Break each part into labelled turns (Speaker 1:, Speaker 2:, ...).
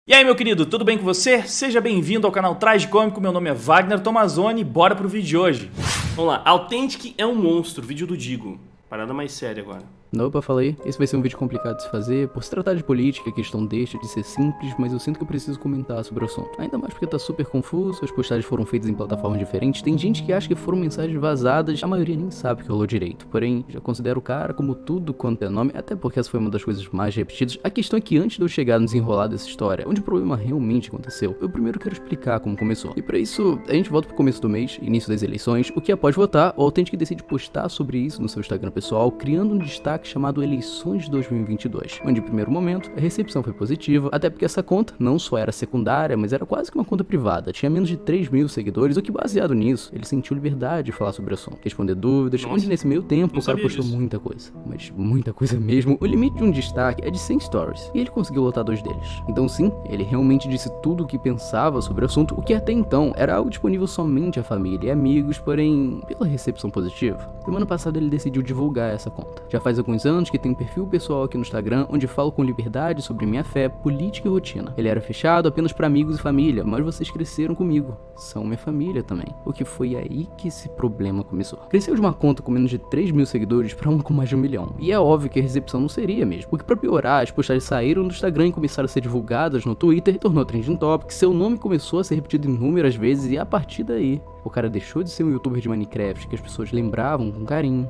Speaker 1: E aí, meu querido, tudo bem com você? Seja bem-vindo ao canal Traje Cômico, meu nome é Wagner Tomazoni e bora pro vídeo de hoje. Vamos lá, Authentic é um monstro, vídeo do Digo. Parada mais séria agora.
Speaker 2: Opa, falei. Esse vai ser um vídeo complicado de se fazer. Por se tratar de política, a questão deixa de ser simples, mas eu sinto que eu preciso comentar sobre o assunto. Ainda mais porque tá super confuso, as postagens foram feitas em plataformas diferentes, tem gente que acha que foram mensagens vazadas, a maioria nem sabe que rolou direito. Porém, já considero o cara como tudo quanto é nome, até porque essa foi uma das coisas mais repetidas. A questão é que antes de eu chegar no desenrolar dessa história, onde o problema realmente aconteceu, eu primeiro quero explicar como começou. E pra isso, a gente volta pro começo do mês, início das eleições, o que após votar, o Authentic decide postar sobre isso no seu Instagram pessoal, criando um destaque chamado Eleições 2022, onde, em primeiro momento, a recepção foi positiva, até porque essa conta não só era secundária, mas era quase que uma conta privada, tinha menos de 3 mil seguidores, o que, baseado nisso, ele sentiu liberdade de falar sobre o assunto, responder dúvidas, onde nesse meio tempo o cara postou muita coisa, mas muita coisa mesmo. O limite de um destaque é de 100 stories, e ele conseguiu lotar 2 deles. Então sim, ele realmente disse tudo o que pensava sobre o assunto, o que até então era algo disponível somente à família e amigos, porém, pela recepção positiva, semana passada ele decidiu divulgar essa conta. Já faz alguns anos que tem um perfil pessoal aqui no Instagram, onde falo com liberdade sobre minha fé, política e rotina. Ele era fechado apenas para amigos e família, mas vocês cresceram comigo, são minha família também. O que foi aí que esse problema começou. Cresceu de uma conta com menos de 3 mil seguidores para uma com mais de 1 milhão. E é óbvio que a recepção não seria mesmo. Porque, para piorar, as postagens saíram do Instagram e começaram a ser divulgadas no Twitter, e tornou trending topic, seu nome começou a ser repetido inúmeras vezes, e a partir daí, o cara deixou de ser um youtuber de Minecraft que as pessoas lembravam com carinho,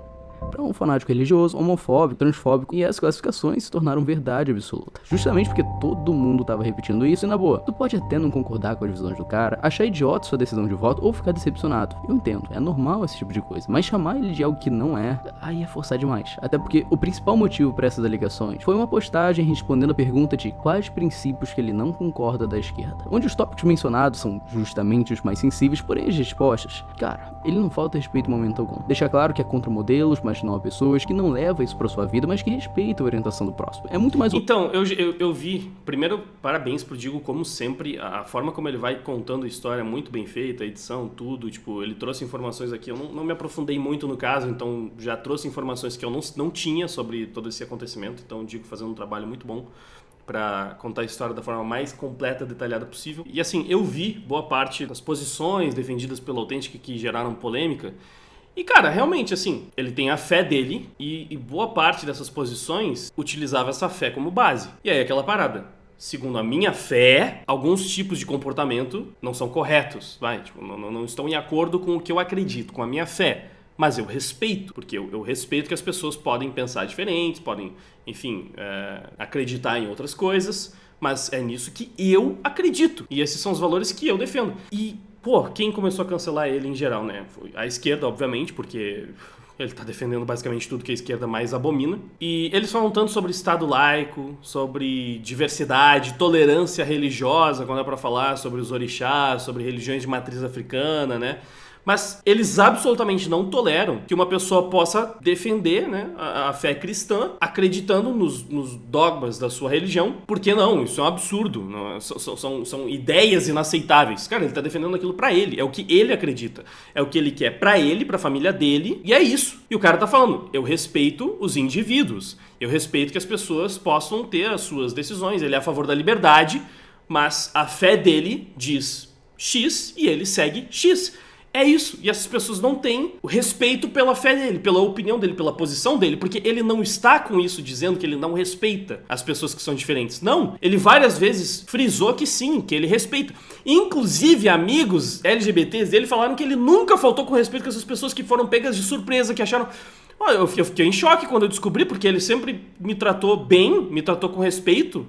Speaker 2: para um fanático religioso, homofóbico, transfóbico, e as classificações se tornaram verdade absoluta. Justamente porque todo mundo tava repetindo isso, e na boa, tu pode até não concordar com as visões do cara, achar idiota sua decisão de voto ou ficar decepcionado. Eu entendo, é normal esse tipo de coisa, mas chamar ele de algo que não é, aí é forçar demais. Até porque o principal motivo para essas alegações foi uma postagem respondendo a pergunta de quais princípios que ele não concorda da esquerda, onde os tópicos mencionados são justamente os mais sensíveis, porém as respostas, cara, ele não falta respeito em momento algum. Deixa claro que é contra modelos, mas não a pessoas, que não leva isso pra sua vida, mas que respeita a orientação do próximo. É muito mais...
Speaker 1: Então, eu vi, primeiro, parabéns pro Digo, como sempre, a forma como ele vai contando a história é muito bem feita, a edição, tudo, tipo, ele trouxe informações aqui, eu não me aprofundei muito no caso, então já trouxe informações que eu não tinha sobre todo esse acontecimento, então o Digo fazendo um trabalho muito bom pra contar a história da forma mais completa e detalhada possível. E assim, eu vi boa parte das posições defendidas pelo Authentic que geraram polêmica. E cara, realmente assim, ele tem a fé dele e boa parte dessas posições utilizava essa fé como base. E aí aquela parada. Segundo a minha fé, alguns tipos de comportamento não são corretos, tipo, não estão em acordo com o que eu acredito, com a minha fé. Mas eu respeito, porque eu respeito que as pessoas podem pensar diferentes, podem, enfim, acreditar em outras coisas, mas é nisso que eu acredito. E esses são os valores que eu defendo. E, pô, quem começou a cancelar ele em geral, né? Foi a esquerda, obviamente, porque ele tá defendendo basicamente tudo que a esquerda mais abomina. E eles falam tanto sobre Estado laico, sobre diversidade, tolerância religiosa, quando é pra falar sobre os orixás, sobre religiões de matriz africana, né? Mas eles absolutamente não toleram que uma pessoa possa defender, né, a fé cristã acreditando nos dogmas da sua religião. Porque não, isso é um absurdo. Não, são ideias inaceitáveis. Cara, ele tá defendendo aquilo pra ele. É o que ele acredita. É o que ele quer pra ele, pra família dele. E é isso. E o cara tá falando, eu respeito os indivíduos. Eu respeito que as pessoas possam ter as suas decisões. Ele é a favor da liberdade, mas a fé dele diz X e ele segue X. É isso, e essas pessoas não têm o respeito pela fé dele, pela opinião dele, pela posição dele, porque ele não está com isso dizendo que ele não respeita as pessoas que são diferentes. Não, ele várias vezes frisou que sim, que ele respeita. Inclusive, amigos LGBTs dele falaram que ele nunca faltou com respeito com essas pessoas que foram pegas de surpresa, que acharam... Eu fiquei em choque quando eu descobri, porque ele sempre me tratou bem, me tratou com respeito.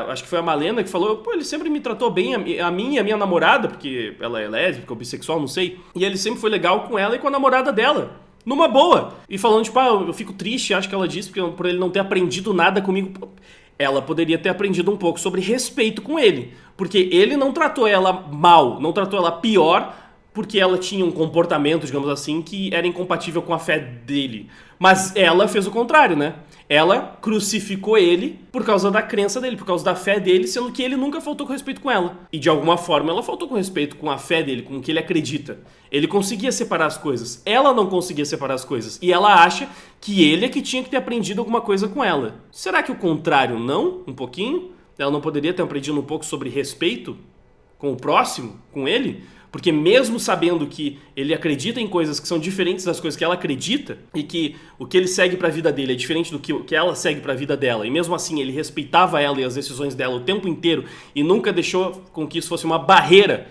Speaker 1: Acho que foi a Malena que falou, pô, ele sempre me tratou bem, a mim e a minha namorada, porque ela é lésbica ou bissexual, não sei. E ele sempre foi legal com ela e com a namorada dela. Numa boa. E falando, tipo, eu fico triste, acho que ela disse, por ele não ter aprendido nada comigo. Pô, ela poderia ter aprendido um pouco sobre respeito com ele. Porque ele não tratou ela mal, não tratou ela pior, porque ela tinha um comportamento, digamos assim, que era incompatível com a fé dele. Mas ela fez o contrário, né? Ela crucificou ele por causa da crença dele, por causa da fé dele, sendo que ele nunca faltou com respeito com ela. E de alguma forma ela faltou com respeito com a fé dele, com o que ele acredita. Ele conseguia separar as coisas, ela não conseguia separar as coisas. E ela acha que ele é que tinha que ter aprendido alguma coisa com ela. Será que o contrário não? Um pouquinho? Ela não poderia ter aprendido um pouco sobre respeito com o próximo, com ele? Porque mesmo sabendo que ele acredita em coisas que são diferentes das coisas que ela acredita, e que o que ele segue pra vida dele é diferente do que ela segue pra vida dela, e mesmo assim ele respeitava ela e as decisões dela o tempo inteiro e nunca deixou com que isso fosse uma barreira,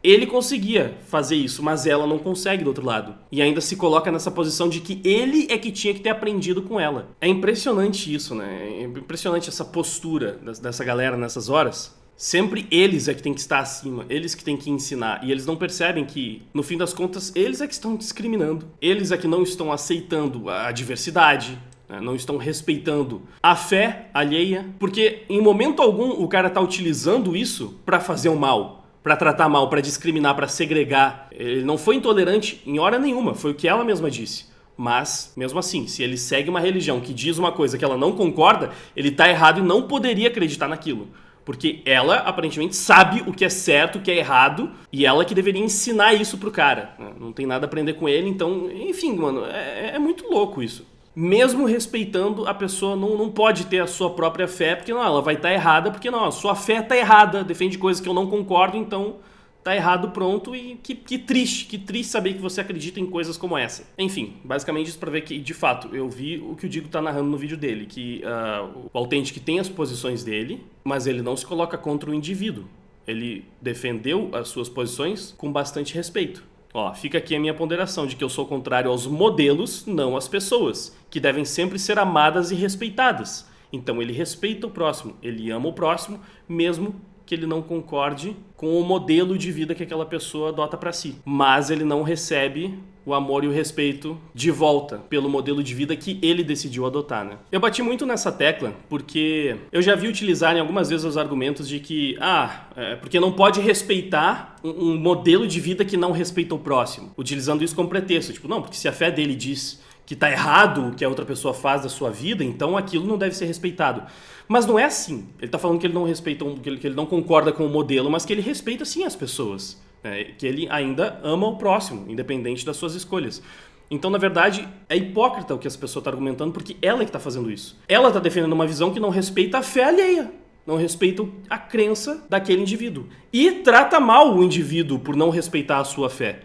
Speaker 1: ele conseguia fazer isso, mas ela não consegue do outro lado. E ainda se coloca nessa posição de que ele é que tinha que ter aprendido com ela. É impressionante isso, né? É impressionante essa postura dessa galera nessas horas. Sempre eles é que tem que estar acima, eles que tem que ensinar. E eles não percebem que, no fim das contas, eles é que estão discriminando. Eles é que não estão aceitando a diversidade, né? Não estão respeitando a fé alheia. Porque em momento algum o cara tá utilizando isso pra fazer o mal, pra tratar mal, pra discriminar, pra segregar. Ele não foi intolerante em hora nenhuma, foi o que ela mesma disse. Mas, mesmo assim, se ele segue uma religião que diz uma coisa que ela não concorda, ele tá errado e não poderia acreditar naquilo. Porque ela, aparentemente, sabe o que é certo, o que é errado, e ela que deveria ensinar isso pro cara. Não tem nada a aprender com ele, então, enfim, mano, é muito louco isso. Mesmo respeitando, a pessoa não pode ter a sua própria fé, porque não, ela vai estar errada, porque não, a sua fé tá errada, defende coisas que eu não concordo, então tá errado, pronto, e que triste saber que você acredita em coisas como essa. Enfim, basicamente isso pra ver que, de fato, eu vi o que o Digo tá narrando no vídeo dele, que o Authentic tem as posições dele, mas ele não se coloca contra o indivíduo. Ele defendeu as suas posições com bastante respeito. Ó, fica aqui a minha ponderação de que eu sou contrário aos modelos, não às pessoas, que devem sempre ser amadas e respeitadas. Então ele respeita o próximo, ele ama o próximo, mesmo que ele não concorde com o modelo de vida que aquela pessoa adota para si. Mas ele não recebe o amor e o respeito de volta pelo modelo de vida que ele decidiu adotar, né? Eu bati muito nessa tecla porque eu já vi utilizarem algumas vezes os argumentos de que, porque não pode respeitar um modelo de vida que não respeita o próximo, utilizando isso como pretexto. Tipo, não, porque se a fé dele diz que tá errado o que a outra pessoa faz da sua vida, então aquilo não deve ser respeitado. Mas não é assim. Ele tá falando que ele não respeita, que ele não concorda com o modelo, mas que ele respeita sim as pessoas, né? Que ele ainda ama o próximo, independente das suas escolhas. Então, na verdade, é hipócrita o que essa pessoa tá argumentando, porque ela é que tá fazendo isso. Ela tá defendendo uma visão que não respeita a fé alheia, não respeita a crença daquele indivíduo. E trata mal o indivíduo por não respeitar a sua fé.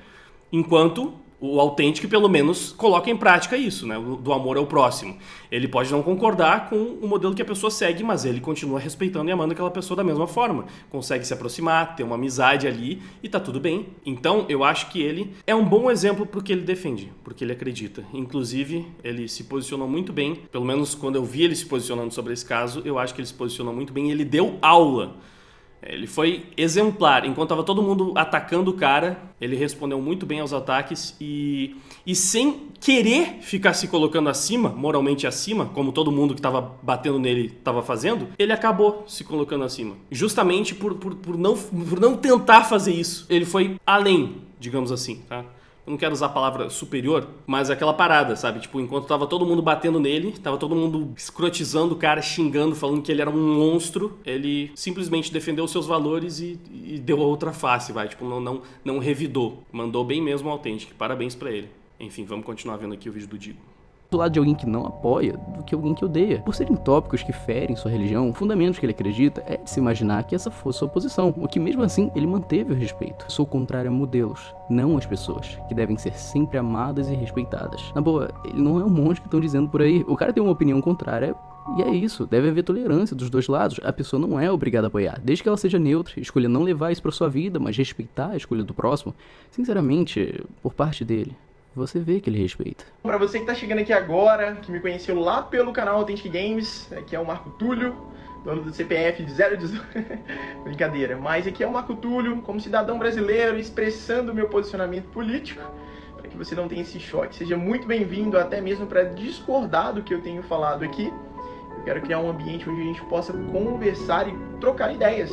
Speaker 1: Enquanto o Authentic, pelo menos, coloca em prática isso, né? Do amor ao próximo. Ele pode não concordar com o modelo que a pessoa segue, mas ele continua respeitando e amando aquela pessoa da mesma forma. Consegue se aproximar, ter uma amizade ali e tá tudo bem. Então, eu acho que ele é um bom exemplo pro que ele defende, pro que ele acredita. Inclusive, ele se posicionou muito bem, pelo menos quando eu vi ele se posicionando sobre esse caso, eu acho que ele se posicionou muito bem e ele deu aula. Ele foi exemplar. Enquanto estava todo mundo atacando o cara, ele respondeu muito bem aos ataques e sem querer ficar se colocando acima, moralmente acima, como todo mundo que estava batendo nele estava fazendo, ele acabou se colocando acima. Justamente por não tentar fazer isso. Ele foi além, digamos assim, tá? Eu não quero usar a palavra superior, mas aquela parada, sabe? Tipo, enquanto tava todo mundo batendo nele, tava todo mundo escrotizando o cara, xingando, falando que ele era um monstro, ele simplesmente defendeu os seus valores e deu a outra face, vai. Tipo, não revidou. Mandou bem mesmo o Authentic. Parabéns pra ele. Enfim, vamos continuar vendo aqui o vídeo do Digo.
Speaker 2: Do lado de alguém que não apoia do que alguém que odeia. Por serem tópicos que ferem sua religião, fundamentos que ele acredita, é de se imaginar que essa fosse sua posição, o que mesmo assim ele manteve o respeito. Sou contrário a modelos, não as pessoas, que devem ser sempre amadas e respeitadas. Na boa, ele não é um monge que estão dizendo por aí. O cara tem uma opinião contrária e é isso, deve haver tolerância dos dois lados. A pessoa não é obrigada a apoiar, desde que ela seja neutra, escolha não levar isso pra sua vida, mas respeitar a escolha do próximo. Sinceramente, por parte dele, você vê que ele respeita.
Speaker 3: Pra você que tá chegando aqui agora, que me conheceu lá pelo canal Authentic Games, aqui é o Marco Túlio, dono do CPF de 018. Brincadeira, mas aqui é o Marco Túlio, como cidadão brasileiro, expressando o meu posicionamento político, para que você não tenha esse choque. Seja muito bem-vindo, até mesmo para discordar do que eu tenho falado aqui. Eu quero criar um ambiente onde a gente possa conversar e trocar ideias.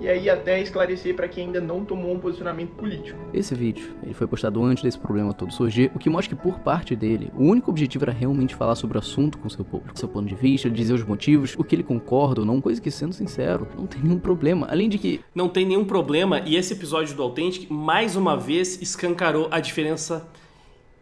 Speaker 3: E aí até esclarecer para quem ainda não tomou um posicionamento político.
Speaker 2: Esse vídeo, ele foi postado antes desse problema todo surgir, o que mostra que por parte dele, o único objetivo era realmente falar sobre o assunto com seu público. Seu ponto de vista, dizer os motivos, o que ele concorda ou não, coisa que, sendo sincero, não tem nenhum problema. Além de que...
Speaker 1: Não tem nenhum problema, e esse episódio do Authentic, mais uma vez, escancarou a diferença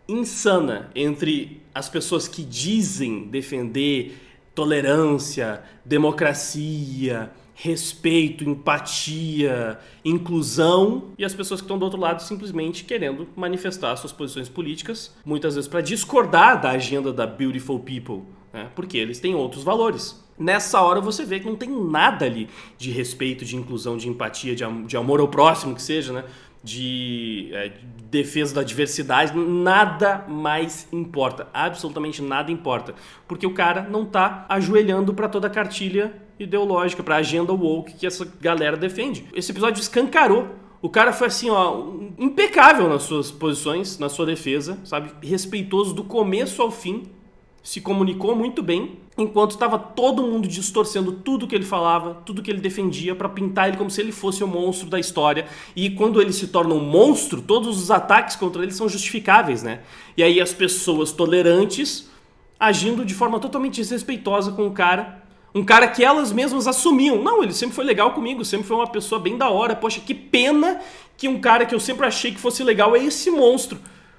Speaker 1: insana entre as pessoas que dizem defender tolerância, democracia, respeito, empatia, inclusão, e as pessoas que estão do outro lado simplesmente querendo manifestar suas posições políticas, muitas vezes para discordar da agenda da Beautiful People, né? Porque eles têm outros valores. Nessa hora você vê que não tem nada ali de respeito, de inclusão, de empatia, de amor ao próximo, que seja, né? De defesa da diversidade, nada mais importa, absolutamente nada importa, porque o cara não tá ajoelhando para toda a cartilha ideológica, para a agenda woke que essa galera defende. Esse episódio escancarou. O cara foi assim, ó, impecável nas suas posições, na sua defesa, sabe? Respeitoso do começo ao fim, se comunicou muito bem, enquanto estava todo mundo distorcendo tudo que ele falava, tudo que ele defendia, para pintar ele como se ele fosse o monstro da história. E quando ele se torna um monstro, todos os ataques contra ele são justificáveis, né? E aí as pessoas tolerantes agindo de forma totalmente desrespeitosa com o cara, um cara que elas mesmas assumiam. Não, ele sempre foi legal comigo, sempre foi uma pessoa bem da hora. Poxa, que pena que um cara que eu sempre achei que fosse legal é esse monstro.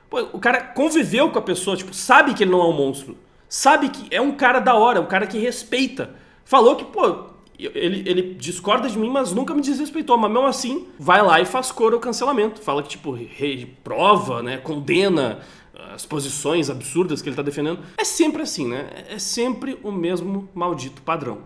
Speaker 1: Pô, o cara conviveu com a pessoa, tipo, sabe que ele não é um monstro. Sabe que é um cara da hora, um cara que respeita. Falou que, pô, ele discorda de mim, mas nunca me desrespeitou. Mas mesmo assim, vai lá e faz coro ao cancelamento. Fala que, tipo, reprova, né, condena as posições absurdas que ele tá defendendo. É sempre assim, né? É sempre o mesmo maldito padrão.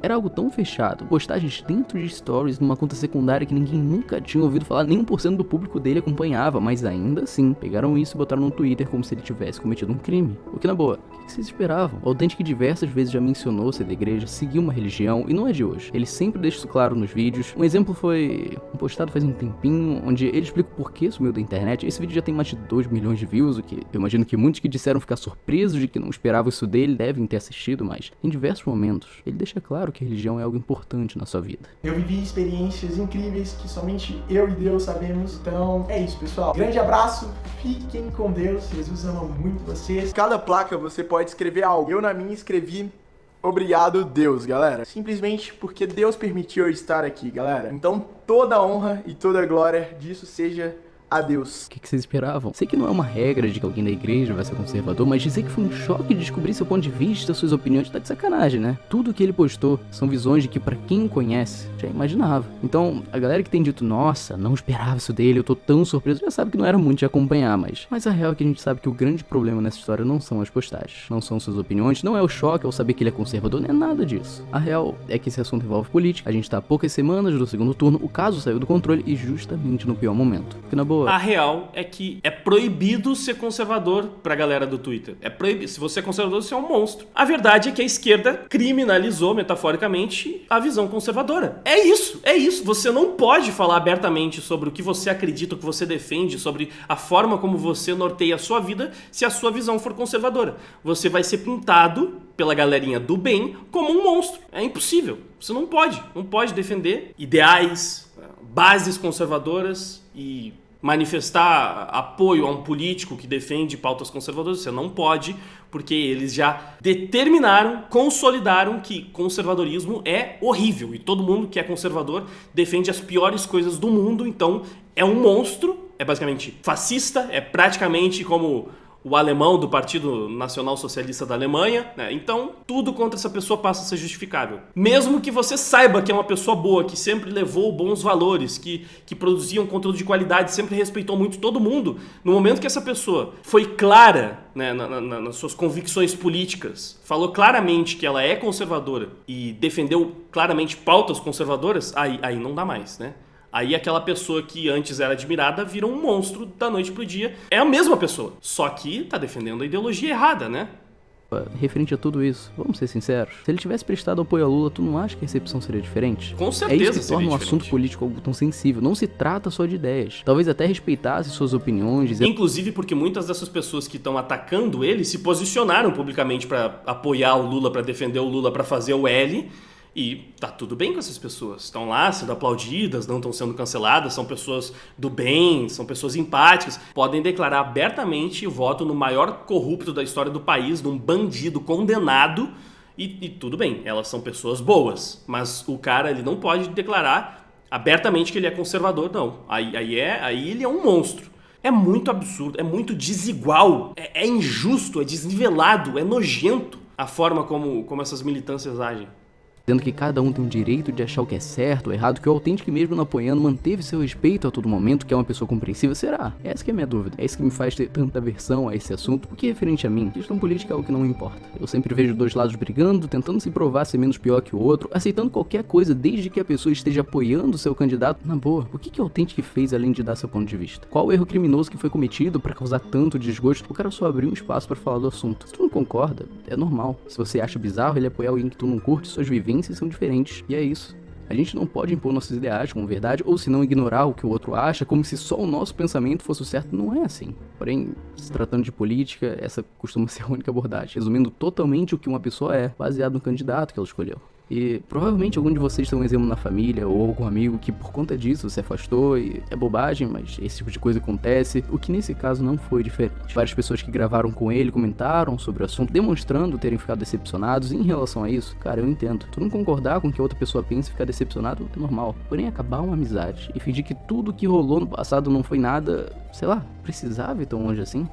Speaker 2: Era algo tão fechado, postagens dentro de stories numa conta secundária que ninguém nunca tinha ouvido falar, nem 1% do público dele acompanhava, mas ainda assim, pegaram isso e botaram no Twitter como se ele tivesse cometido um crime. O que na boa, o que vocês esperavam? O Authentic diversas vezes já mencionou ser da igreja, seguiu uma religião, e não é de hoje. Ele sempre deixa isso claro nos vídeos. Um exemplo foi um postado faz um tempinho, onde ele explica o porquê sumiu da internet. Esse vídeo já tem mais de 2 milhões de views, o que eu imagino que muitos que disseram ficar surpresos de que não esperavam isso dele devem ter assistido, mas em diversos momentos, ele deixa claro que a religião é algo importante na sua vida.
Speaker 3: Eu vivi experiências incríveis que somente eu e Deus sabemos. Então é isso, pessoal. Grande abraço, fiquem com Deus. Jesus ama muito vocês. Cada placa você pode escrever algo. Eu na minha escrevi: obrigado, Deus, galera. Simplesmente porque Deus permitiu eu estar aqui, galera. Então toda a honra e toda a glória disso seja a Deus.
Speaker 2: O que vocês esperavam? Sei que não é uma regra de que alguém da igreja vai ser conservador, mas dizer que foi um choque descobrir seu ponto de vista, suas opiniões, tá de sacanagem, né? Tudo que ele postou são visões de que pra quem conhece, já imaginava. Então, a galera que tem dito, nossa, não esperava isso dele, eu tô tão surpreso, já sabe que não era muito de acompanhar, mas a real é que a gente sabe que o grande problema nessa história não são as postagens, não são suas opiniões, não é o choque ao saber que ele é conservador, não é nada disso. A real é que esse assunto envolve política, a gente tá a poucas semanas do segundo turno, o caso saiu do controle e justamente no pior momento. Porque na boa,
Speaker 1: a real é que é proibido ser conservador pra galera do Twitter. É proibido. Se você é conservador, você é um monstro. A verdade é que a esquerda criminalizou, metaforicamente, a visão conservadora. É isso, é isso. Você não pode falar abertamente sobre o que você acredita, o que você defende, sobre a forma como você norteia a sua vida, se a sua visão for conservadora. Você vai ser pintado pela galerinha do bem como um monstro. É impossível. Você não pode defender ideais, bases conservadoras e manifestar apoio a um político que defende pautas conservadoras. Você não pode, porque eles já determinaram, consolidaram que conservadorismo é horrível e todo mundo que é conservador defende as piores coisas do mundo, então é um monstro, é basicamente fascista, é praticamente como o alemão do Partido Nacional Socialista da Alemanha, né? Então tudo contra essa pessoa passa a ser justificável. Mesmo que você saiba que é uma pessoa boa, que sempre levou bons valores, que produzia um conteúdo de qualidade, sempre respeitou muito todo mundo, no momento que essa pessoa foi clara, né, nas suas convicções políticas, falou claramente que ela é conservadora e defendeu claramente pautas conservadoras, aí não dá mais, né? Aí aquela pessoa que antes era admirada vira um monstro da noite pro dia. É a mesma pessoa, só que tá defendendo a ideologia errada, né?
Speaker 2: Referente a tudo isso, vamos ser sinceros, se ele tivesse prestado apoio a Lula, tu não acha que a recepção seria diferente?
Speaker 1: Com certeza.
Speaker 2: É isso que torna um assunto político algo tão sensível. Não se trata só de ideias. Talvez até respeitasse suas opiniões.
Speaker 1: Inclusive porque muitas dessas pessoas que estão atacando ele se posicionaram publicamente pra apoiar o Lula, pra defender o Lula, pra fazer o L. E tá tudo bem com essas pessoas. Estão lá sendo aplaudidas, não estão sendo canceladas, são pessoas do bem, são pessoas empáticas. Podem declarar abertamente voto no maior corrupto da história do país, num bandido condenado. E tudo bem, elas são pessoas boas. Mas o cara, ele não pode declarar abertamente que ele é conservador, não. Aí ele é um monstro. É muito absurdo, é muito desigual, é injusto, é desnivelado, é nojento a forma como essas militâncias agem.
Speaker 2: dizendo que cada um tem o direito de achar o que é certo ou errado, que o Authentic, mesmo não apoiando, manteve seu respeito a todo momento, que é uma pessoa compreensiva. Será? Essa que é a minha dúvida. É isso que me faz ter tanta aversão a esse assunto, porque referente a mim, questão política é algo que não me importa. Eu sempre vejo dois lados brigando, tentando se provar ser menos pior que o outro, aceitando qualquer coisa desde que a pessoa esteja apoiando o seu candidato. Na boa, o que o Authentic fez além de dar seu ponto de vista? Qual o erro criminoso que foi cometido pra causar tanto desgosto? O cara só abriu um espaço pra falar do assunto. Se tu não concorda, é normal. Se você acha bizarro ele apoiar alguém que tu não curte, suas vivências são diferentes. E é isso. A gente não pode impor nossos ideais como verdade, ou se não ignorar o que o outro acha, como se só o nosso pensamento fosse o certo. Não é assim. Porém, se tratando de política, essa costuma ser a única abordagem, resumindo totalmente o que uma pessoa é, baseado no candidato que ela escolheu. E provavelmente algum de vocês tem um exemplo na família ou algum amigo que por conta disso se afastou, e é bobagem, mas esse tipo de coisa acontece, o que nesse caso não foi diferente. Várias pessoas que gravaram com ele comentaram sobre o assunto, demonstrando terem ficado decepcionados. E em relação a isso, cara, eu entendo. Tu não concordar com o que a outra pessoa pensa e ficar decepcionado é normal. Porém, acabar uma amizade e fingir que tudo que rolou no passado não foi nada, sei lá, precisava ir tão longe assim?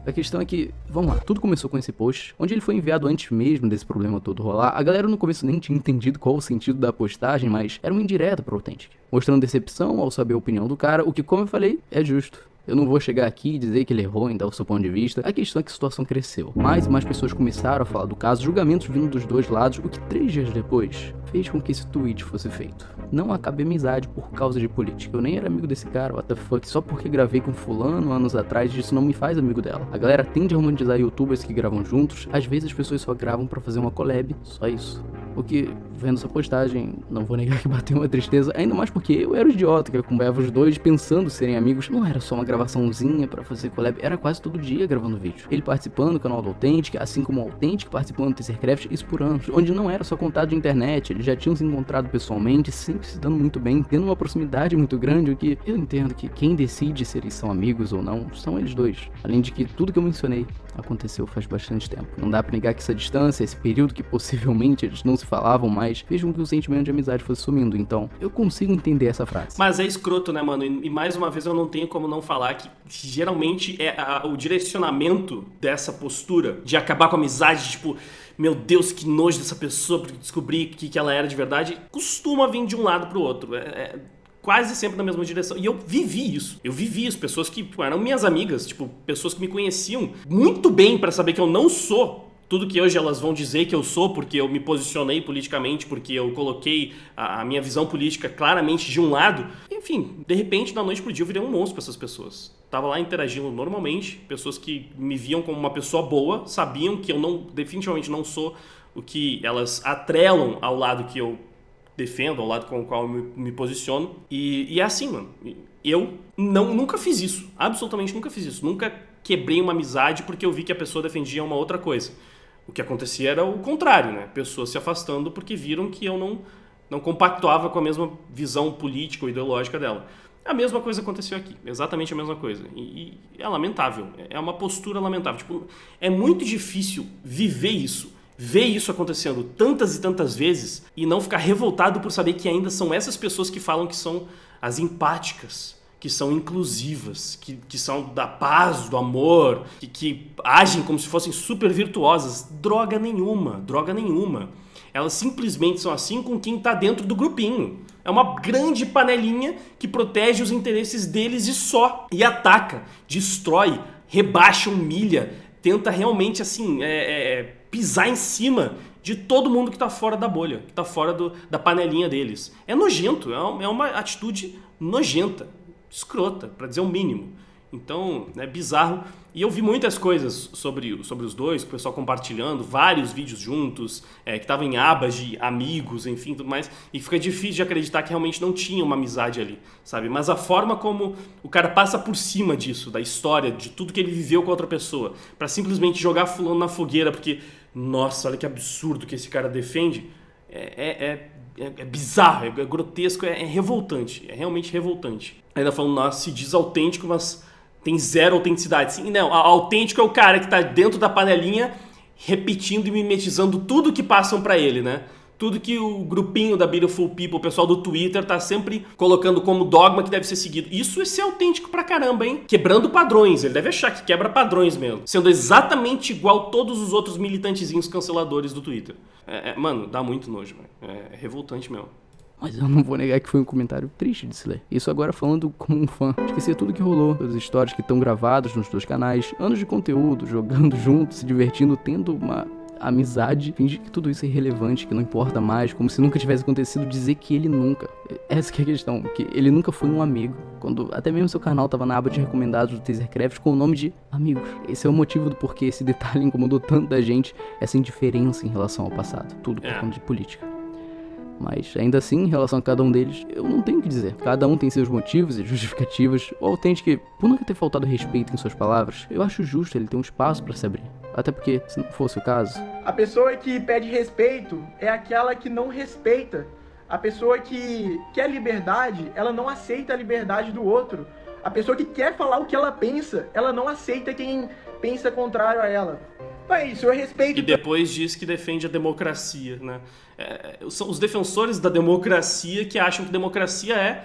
Speaker 2: A questão é que, vamos lá, tudo começou com esse post, onde ele foi enviado antes mesmo desse problema todo rolar. A galera no começo nem tinha entendido qual o sentido da postagem, mas era uma indireta pro Authentic, mostrando decepção ao saber a opinião do cara, o que, como eu falei, é justo. Eu não vou chegar aqui e dizer que ele errou em dar o seu ponto de vista. A questão é que a situação cresceu. Mais e mais pessoas começaram a falar do caso, julgamentos vindo dos dois lados, o que 3 dias depois fez com que esse tweet fosse feito. Não acabe amizade por causa de política. Eu nem era amigo desse cara, what the fuck. Só porque gravei com fulano anos atrás, isso não me faz amigo dela. A galera tende a romantizar youtubers que gravam juntos. Às vezes as pessoas só gravam pra fazer uma collab, só isso. O que, vendo essa postagem, não vou negar que bateu uma tristeza, ainda mais porque eu era o idiota que acompanhava os dois pensando serem amigos. Não era só uma gravaçãozinha pra fazer collab, era quase todo dia gravando vídeo. Ele participando do canal do Authentic, assim como o Authentic participando do Tasercraft, isso por anos. Onde não era só contato de internet, eles já tinham se encontrado pessoalmente, sempre se dando muito bem, tendo uma proximidade muito grande, o que eu entendo que quem decide se eles são amigos ou não, são eles dois. Além de que tudo que eu mencionei aconteceu faz bastante tempo. Não dá pra negar que essa distância, esse período que possivelmente eles não se falavam mais, fez com que o sentimento de amizade fosse sumindo. Então, eu consigo entender essa frase.
Speaker 1: Mas é escroto, né, mano? E mais uma vez eu não tenho como não falar que geralmente é o direcionamento dessa postura de acabar com a amizade, tipo, meu Deus, que nojo dessa pessoa, porque descobri que ela era de verdade, costuma vir de um lado pro outro. Quase sempre na mesma direção. E eu vivi isso. Pessoas que eram minhas amigas, tipo, pessoas que me conheciam muito bem pra saber que eu não sou tudo que hoje elas vão dizer que eu sou, porque eu me posicionei politicamente, porque eu coloquei a minha visão política claramente de um lado. Enfim, de repente, da noite pro dia, eu virei um monstro pra essas pessoas. Tava lá interagindo normalmente, pessoas que me viam como uma pessoa boa, sabiam que eu definitivamente não sou o que elas atrelam ao lado que eu defendo, ao lado com o qual eu me posiciono. E é assim, mano. Eu nunca fiz isso. Absolutamente nunca fiz isso. Nunca quebrei uma amizade porque eu vi que a pessoa defendia uma outra coisa. O que acontecia era o contrário, né? Pessoas se afastando porque viram que eu não compactuava com a mesma visão política ou ideológica dela. A mesma coisa aconteceu aqui. Exatamente a mesma coisa. E é lamentável. É uma postura lamentável. Tipo, é muito difícil viver isso. Ver isso acontecendo tantas e tantas vezes e não ficar revoltado por saber que ainda são essas pessoas que falam que são as empáticas, que são inclusivas, que são da paz, do amor, que agem como se fossem super virtuosas. Droga nenhuma. Elas simplesmente são assim com quem tá dentro do grupinho. É uma grande panelinha que protege os interesses deles e só. E ataca, destrói, rebaixa, humilha, tenta realmente assim, pisar em cima de todo mundo que tá fora da bolha, que tá fora da panelinha deles. É nojento, é uma atitude nojenta, escrota, pra dizer o mínimo. Então, é bizarro. E eu vi muitas coisas sobre os dois, o pessoal compartilhando, vários vídeos juntos, que estavam em abas de amigos, enfim, tudo mais. E fica difícil de acreditar que realmente não tinha uma amizade ali, sabe? Mas a forma como o cara passa por cima disso, da história, de tudo que ele viveu com a outra pessoa, pra simplesmente jogar fulano na fogueira, porque, nossa, olha que absurdo que esse cara defende, é bizarro, é grotesco, é revoltante, é realmente revoltante. Ainda falando, nossa, se diz autêntico, mas tem zero autenticidade. Sim, não, autêntico é o cara que tá dentro da panelinha repetindo e mimetizando tudo que passam pra ele, né? tudo que o grupinho da Beautiful People, o pessoal do Twitter, tá sempre colocando como dogma que deve ser seguido. Isso é ser autêntico pra caramba, hein? Quebrando padrões, ele deve achar que quebra padrões mesmo. Sendo exatamente igual todos os outros militantezinhos canceladores do Twitter. Mano, dá muito nojo, velho. É revoltante mesmo.
Speaker 2: Mas eu não vou negar que foi um comentário triste de se ler. Isso agora falando como um fã. Esquecer tudo que rolou, as histórias que estão gravadas nos dois canais, anos de conteúdo, jogando junto, se divertindo, tendo uma amizade, fingir que tudo isso é irrelevante, que não importa mais, como se nunca tivesse acontecido, dizer que ele nunca. Essa que é a questão, que ele nunca foi um amigo. Quando até mesmo seu canal tava na aba de recomendados do Tasercraft com o nome de amigos. Esse é o motivo do porquê esse detalhe incomodou tanto da gente, essa indiferença em relação ao passado. Tudo por conta de política. Mas, ainda assim, em relação a cada um deles, eu não tenho o que dizer. Cada um tem seus motivos e justificativas. O Authentic, por nunca ter faltado respeito em suas palavras, eu acho justo ele ter um espaço pra se abrir. Até porque, se não fosse o caso...
Speaker 3: A pessoa que pede respeito é aquela que não respeita. A pessoa que quer liberdade, ela não aceita a liberdade do outro. A pessoa que quer falar o que ela pensa, ela não aceita quem pensa contrário a ela. É isso, eu respeito...
Speaker 1: E depois diz que defende a democracia, né? São os defensores da democracia que acham que democracia é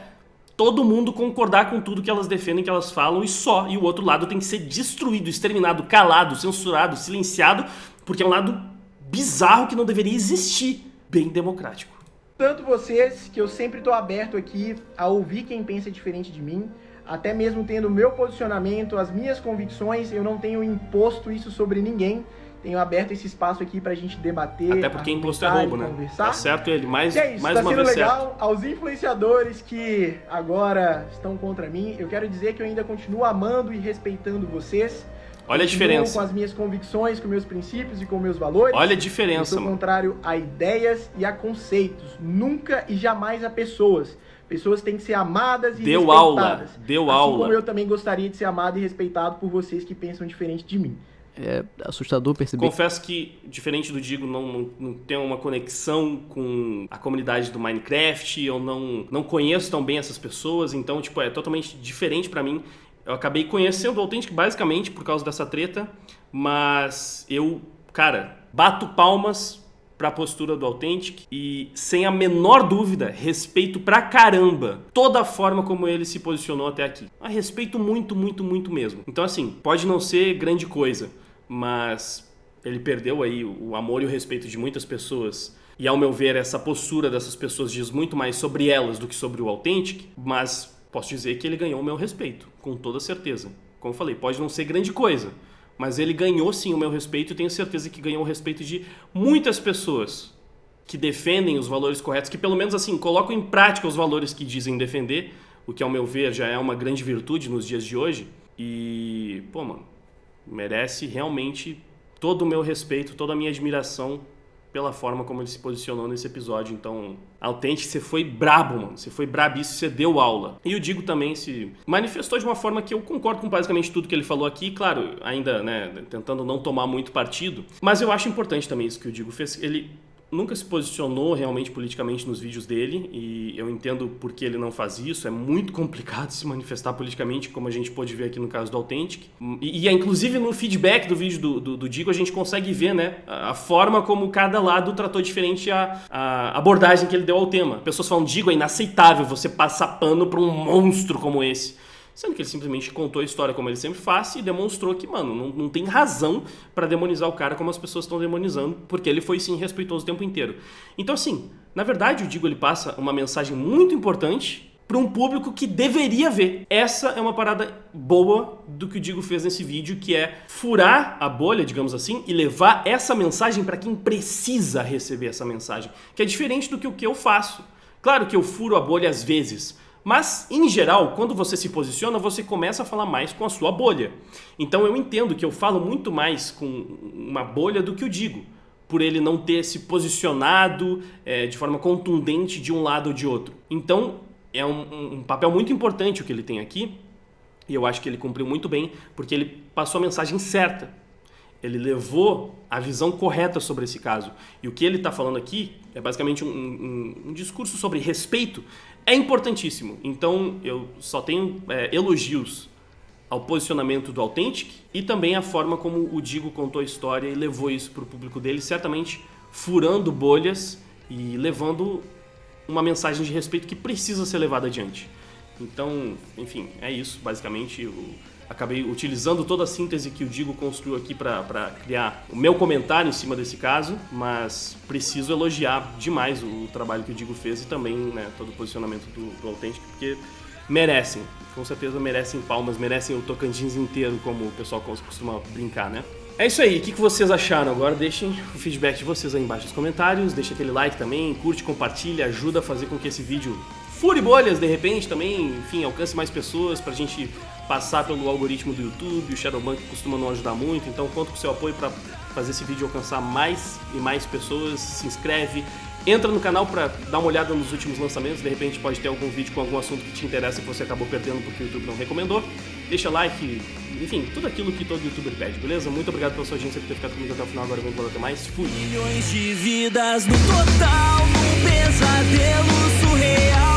Speaker 1: todo mundo concordar com tudo que elas defendem, que elas falam, e só. E o outro lado tem que ser destruído, exterminado, calado, censurado, silenciado, porque é um lado bizarro que não deveria existir. Bem democrático.
Speaker 3: Tanto vocês, que eu sempre estou aberto aqui a ouvir quem pensa diferente de mim, até mesmo tendo o meu posicionamento, as minhas convicções, eu não tenho imposto isso sobre ninguém. Tenho aberto esse espaço aqui pra gente debater.
Speaker 1: Até porque imposto é roubo, né?
Speaker 3: Conversar.
Speaker 1: Tá certo ele, mais
Speaker 3: é isso,
Speaker 1: mais uma vez
Speaker 3: legal.
Speaker 1: certo.
Speaker 3: Aos influenciadores que agora estão contra mim, eu quero dizer que eu ainda continuo amando e respeitando vocês.
Speaker 1: Olha a diferença.
Speaker 3: Com as minhas convicções, com meus princípios e com meus valores.
Speaker 1: Olha a diferença,
Speaker 3: eu sou contrário a ideias e a conceitos. Nunca e jamais a pessoas. Pessoas têm que ser amadas e respeitadas.
Speaker 1: Deu aula.
Speaker 3: Como eu também gostaria de ser amado e respeitado por vocês que pensam diferente de mim.
Speaker 2: É assustador perceber.
Speaker 1: Confesso que, diferente do Digo, não tenho uma conexão com a comunidade do Minecraft, eu não conheço tão bem essas pessoas, então, tipo, é totalmente diferente pra mim. Eu acabei conhecendo o Authentic basicamente por causa dessa treta, mas eu, cara, bato palmas pra postura do Authentic e, sem a menor dúvida, respeito pra caramba toda a forma como ele se posicionou até aqui. Eu respeito muito, muito, muito mesmo. Então, assim, pode não ser grande coisa, mas ele perdeu aí o amor e o respeito de muitas pessoas. E, ao meu ver, essa postura dessas pessoas diz muito mais sobre elas do que sobre o Authentic, mas posso dizer que ele ganhou o meu respeito, com toda certeza. Como eu falei, pode não ser grande coisa, mas ele ganhou sim o meu respeito e tenho certeza que ganhou o respeito de muitas pessoas que defendem os valores corretos, que pelo menos assim colocam em prática os valores que dizem defender, o que ao meu ver já é uma grande virtude nos dias de hoje. E, pô, mano, merece realmente todo o meu respeito, toda a minha admiração pela forma como ele se posicionou nesse episódio. Então, Authentic, você foi brabo, mano. Você foi brabíssimo, você deu aula. E o Digo também se manifestou de uma forma que eu concordo com basicamente tudo que ele falou aqui. Claro, ainda, né, tentando não tomar muito partido. Mas eu acho importante também isso que o Digo fez. Ele nunca se posicionou realmente politicamente nos vídeos dele, e eu entendo por que ele não faz isso. É muito complicado se manifestar politicamente, como a gente pôde ver aqui no caso do Authentic. E inclusive no feedback do vídeo do Digo a gente consegue ver, né, a forma como cada lado tratou diferente a abordagem que ele deu ao tema. Pessoas falam, Digo, é inaceitável você passar pano pra um monstro como esse. Sendo que ele simplesmente contou a história como ele sempre faz e demonstrou que, mano, não tem razão pra demonizar o cara como as pessoas estão demonizando, porque ele foi, sim, respeitoso o tempo inteiro. Então, assim, na verdade, o Digo, ele passa uma mensagem muito importante pra um público que deveria ver. Essa é uma parada boa do que o Digo fez nesse vídeo, que é furar a bolha, digamos assim, e levar essa mensagem pra quem precisa receber essa mensagem, que é diferente do que o que eu faço. Claro que eu furo a bolha às vezes, mas, em geral, quando você se posiciona, você começa a falar mais com a sua bolha. Então eu entendo que eu falo muito mais com uma bolha do que o Digo, por ele não ter se posicionado de forma contundente de um lado ou de outro. Então é um papel muito importante o que ele tem aqui, e eu acho que ele cumpriu muito bem, porque ele passou a mensagem certa. Ele levou a visão correta sobre esse caso. E o que ele está falando aqui é basicamente um discurso sobre respeito. É importantíssimo. Então, eu só tenho elogios ao posicionamento do Authentic e também a forma como o Digo contou a história e levou isso para o público dele, certamente furando bolhas e levando uma mensagem de respeito que precisa ser levada adiante. Então, enfim, é isso, basicamente. Eu acabei utilizando toda a síntese que o Digo construiu aqui para criar o meu comentário em cima desse caso, mas preciso elogiar demais o trabalho que o Digo fez e também, né, todo o posicionamento do Authentic, porque merecem, com certeza merecem palmas, merecem o Tocantins inteiro, como o pessoal costuma brincar, né? É isso aí, o que vocês acharam? Agora deixem o feedback de vocês aí embaixo nos comentários, deixa aquele like também, curte, compartilha, ajuda a fazer com que esse vídeo fure bolhas de repente também, enfim, alcance mais pessoas pra gente passar pelo algoritmo do YouTube. O Shadowban costuma não ajudar muito, então conto com o seu apoio pra fazer esse vídeo alcançar mais e mais pessoas. Se inscreve, entra no canal pra dar uma olhada nos últimos lançamentos, de repente pode ter algum vídeo com algum assunto que te interessa e que você acabou perdendo porque o YouTube não recomendou. Deixa like, enfim, tudo aquilo que todo youtuber pede, beleza? Muito obrigado pela sua audiência, por ter ficado comigo até o final. Agora eu vou até mais. Fui!
Speaker 4: Milhões de vidas no total, num pesadelo surreal.